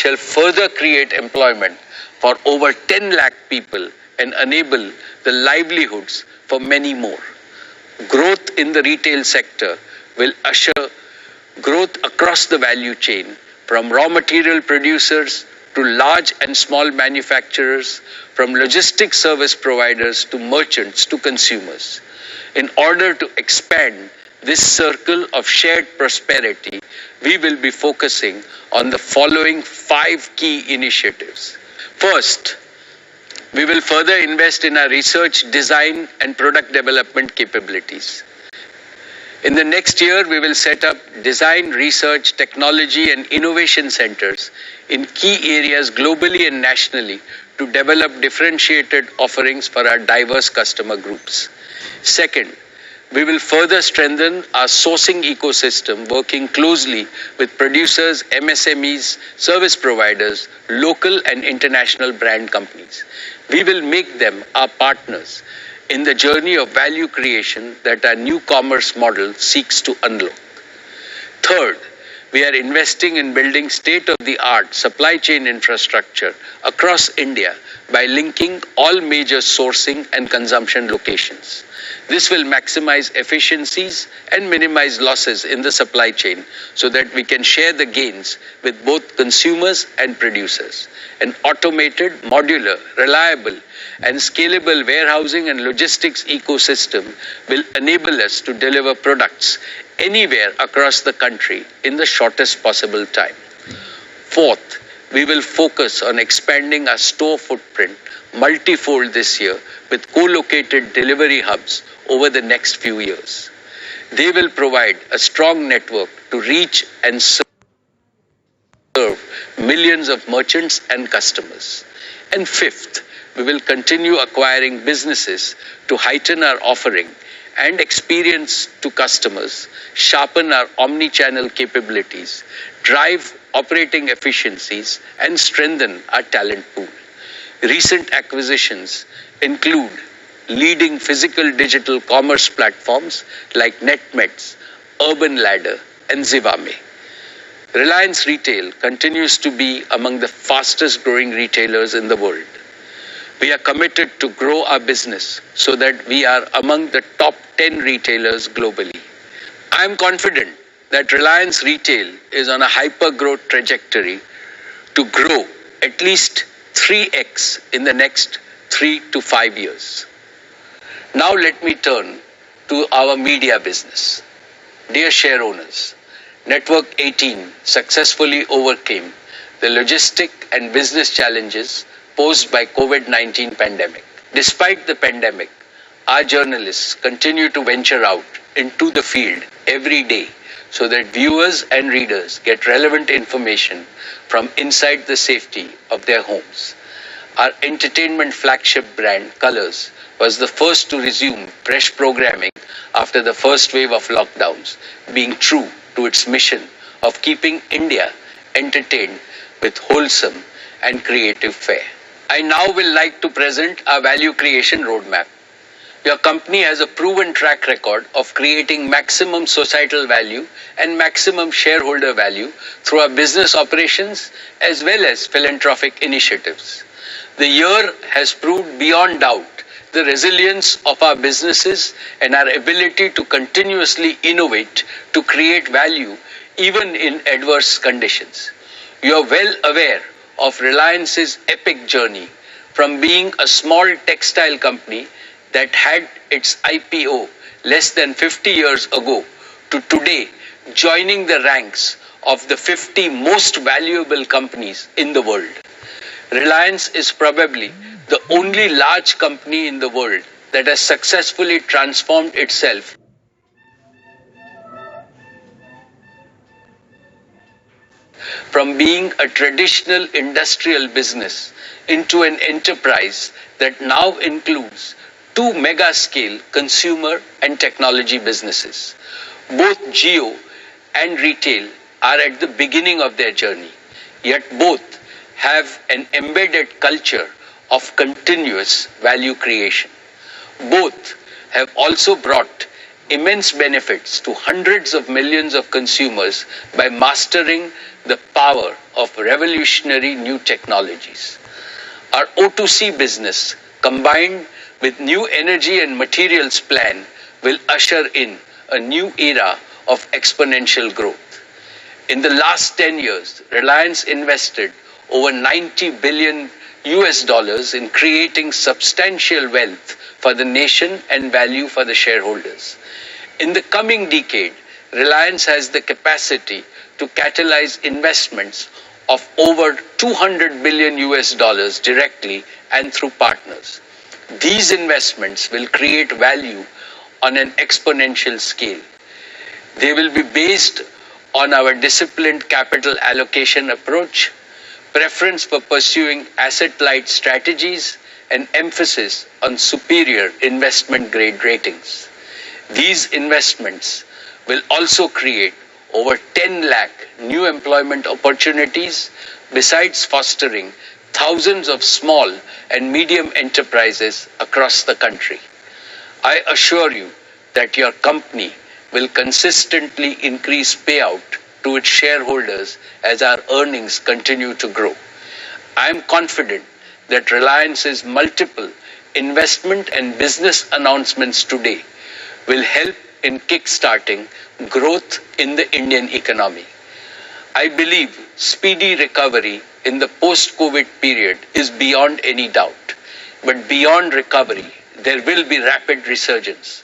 shall further create employment for over 10 lakh people and enable the livelihoods for many more. Growth in the retail sector will usher growth across the value chain, from raw material producers to large and small manufacturers, from logistics service providers to merchants to consumers. In order to expand this circle of shared prosperity, we will be focusing on the following 5 key initiatives. First, we will further invest in our research, design, and product development capabilities. In the next year, we will set up design, research, technology, and innovation centers in key areas globally and nationally to develop differentiated offerings for our diverse customer groups. Second, we will further strengthen our sourcing ecosystem, working closely with producers, MSMEs, service providers, local and international brand companies. We will make them our partners in the journey of value creation that our new commerce model seeks to unlock. Third, we are investing in building state-of-the-art supply chain infrastructure across India by linking all major sourcing and consumption locations. This will maximize efficiencies and minimize losses in the supply chain so that we can share the gains with both consumers and producers. An automated, modular, reliable, and scalable warehousing and logistics ecosystem will enable us to deliver products anywhere across the country in the shortest possible time. Fourth, we will focus on expanding our store footprint multifold this year with co-located delivery hubs over the next few years. They will provide a strong network to reach and serve millions of merchants and customers. And fifth, we will continue acquiring businesses to heighten our offering and experience to customers, sharpen our omni-channel capabilities, drive operating efficiencies, and strengthen our talent pool. Recent acquisitions include leading physical digital commerce platforms like NetMeds, Urban Ladder, and Zivame. Reliance Retail continues to be among the fastest growing retailers in the world. We are committed to grow our business so that we are among the top 10 retailers globally. I am confident that Reliance Retail is on a hyper-growth trajectory to grow at least 3x in the next 3 to 5 years. Now let me turn to our media business. Dear share owners, Network 18 successfully overcame the logistic and business challenges posed by COVID-19 pandemic. Despite the pandemic, our journalists continue to venture out into the field every day so that viewers and readers get relevant information from inside the safety of their homes. Our entertainment flagship brand, Colors, was the first to resume fresh programming after the first wave of lockdowns, being true to its mission of keeping India entertained with wholesome and creative fare. I now will like to present our value creation roadmap. Your company has a proven track record of creating maximum societal value and maximum shareholder value through our business operations as well as philanthropic initiatives. The year has proved beyond doubt the resilience of our businesses and our ability to continuously innovate to create value even in adverse conditions. You are well aware of Reliance's epic journey from being a small textile company that had its IPO less than 50 years ago to today joining the ranks of the 50 most valuable companies in the world. Reliance is probably the only large company in the world that has successfully transformed itself from being a traditional industrial business into an enterprise that now includes 2 mega-scale consumer and technology businesses. Both Jio and retail are at the beginning of their journey, yet both have an embedded culture of continuous value creation. Both have also brought immense benefits to hundreds of millions of consumers by mastering the power of revolutionary new technologies. Our O2C business, combined with new energy and materials plan, will usher in a new era of exponential growth. In the last 10 years, Reliance invested over 90 billion US dollars in creating substantial wealth for the nation and value for the shareholders. In the coming decade, Reliance has the capacity to catalyze investments of over 200 billion US dollars directly and through partners. These investments will create value on an exponential scale. They will be based on our disciplined capital allocation approach, preference for pursuing asset-light strategies, and emphasis on superior investment-grade ratings. These investments will also create over 10 lakh new employment opportunities, besides fostering thousands of small and medium enterprises across the country. I assure you that your company will consistently increase payout to its shareholders as our earnings continue to grow. I am confident that Reliance's multiple investment and business announcements today will help in kick-starting growth in the Indian economy. I believe speedy recovery in the post-COVID period is beyond any doubt. But beyond recovery, there will be rapid resurgence.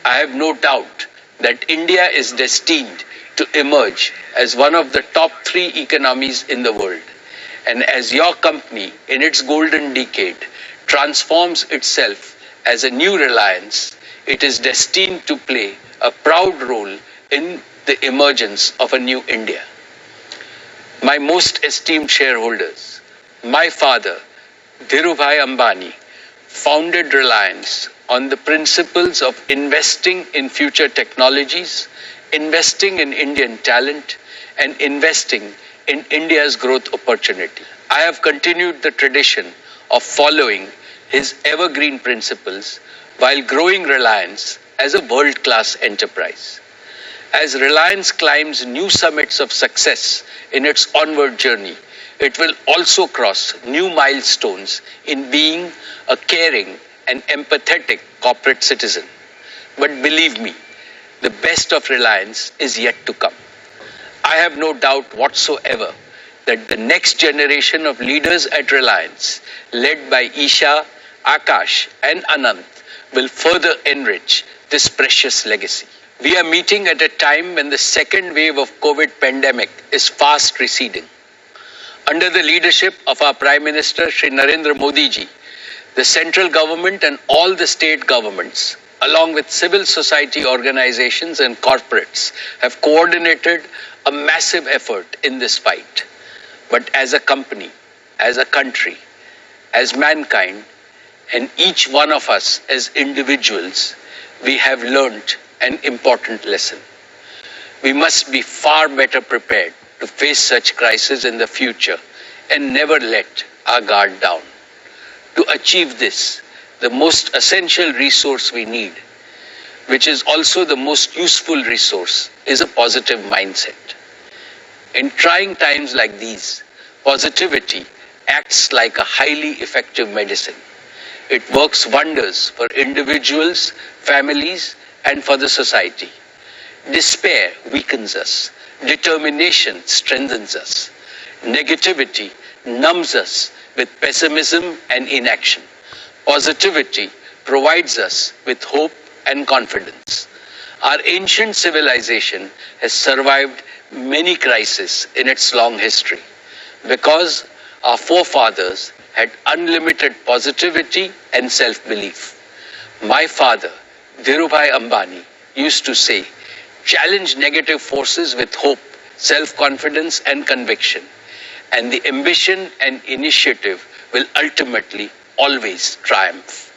I have no doubt that India is destined to emerge as one of the top 3 economies in the world. And as your company, in its golden decade, transforms itself as a new Reliance, it is destined to play a proud role in the emergence of a new India. My most esteemed shareholders, my father, Dhirubhai Ambani, founded Reliance on the principles of investing in future technologies, investing in Indian talent, and investing in India's growth opportunity. I have continued the tradition of following his evergreen principles while growing Reliance as a world-class enterprise. As Reliance climbs new summits of success in its onward journey, it will also cross new milestones in being a caring and empathetic corporate citizen. But believe me, the best of Reliance is yet to come. I have no doubt whatsoever that the next generation of leaders at Reliance, led by Isha, Akash, and Anant, will further enrich this precious legacy. We are meeting at a time when the second wave of COVID pandemic is fast receding. Under the leadership of our Prime Minister, Shri Narendra Modi ji, the central government and all the state governments, along with civil society organizations and corporates, have coordinated a massive effort in this fight. But as a company, as a country, as mankind, and each one of us as individuals, we have learnt an important lesson. We must be far better prepared to face such crises in the future and never let our guard down. To achieve this, the most essential resource we need, which is also the most useful resource, is a positive mindset. In trying times like these, positivity acts like a highly effective medicine. It works wonders for individuals, families, and for the society. Despair weakens us. Determination strengthens us. Negativity numbs us with pessimism and inaction. Positivity provides us with hope and confidence. Our ancient civilization has survived many crises in its long history because our forefathers had unlimited positivity and self-belief. My father, Dhirubhai Ambani, used to say, challenge negative forces with hope, self-confidence and conviction, and the ambition and initiative will ultimately always triumph.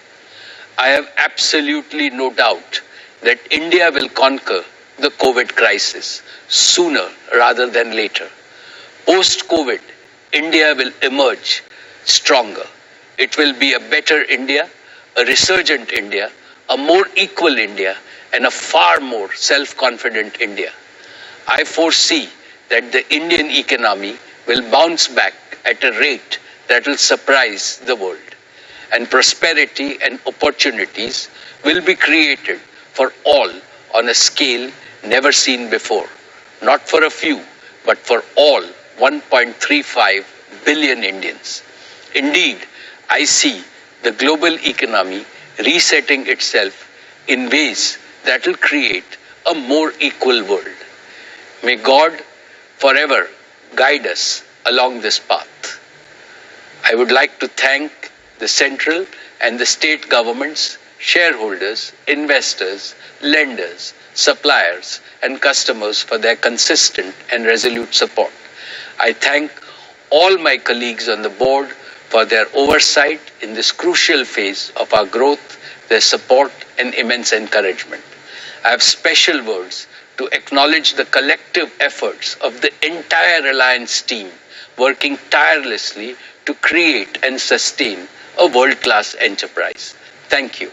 I have absolutely no doubt that India will conquer the COVID crisis sooner rather than later. Post-COVID, India will emerge stronger. It will be a better India, a resurgent India, a more equal India, and a far more self-confident India. I foresee that the Indian economy will bounce back at a rate that will surprise the world, and prosperity and opportunities will be created for all on a scale never seen before, not for a few, but for all 1.35 billion Indians. Indeed, I see the global economy resetting itself in ways that will create a more equal world. May God forever guide us along this path. I would like to thank the central and the state governments, shareholders, investors, lenders, suppliers, and customers for their consistent and resolute support. I thank all my colleagues on the board for their oversight in this crucial phase of our growth, their support, and immense encouragement. I have special words to acknowledge the collective efforts of the entire Reliance team working tirelessly to create and sustain a world-class enterprise. Thank you.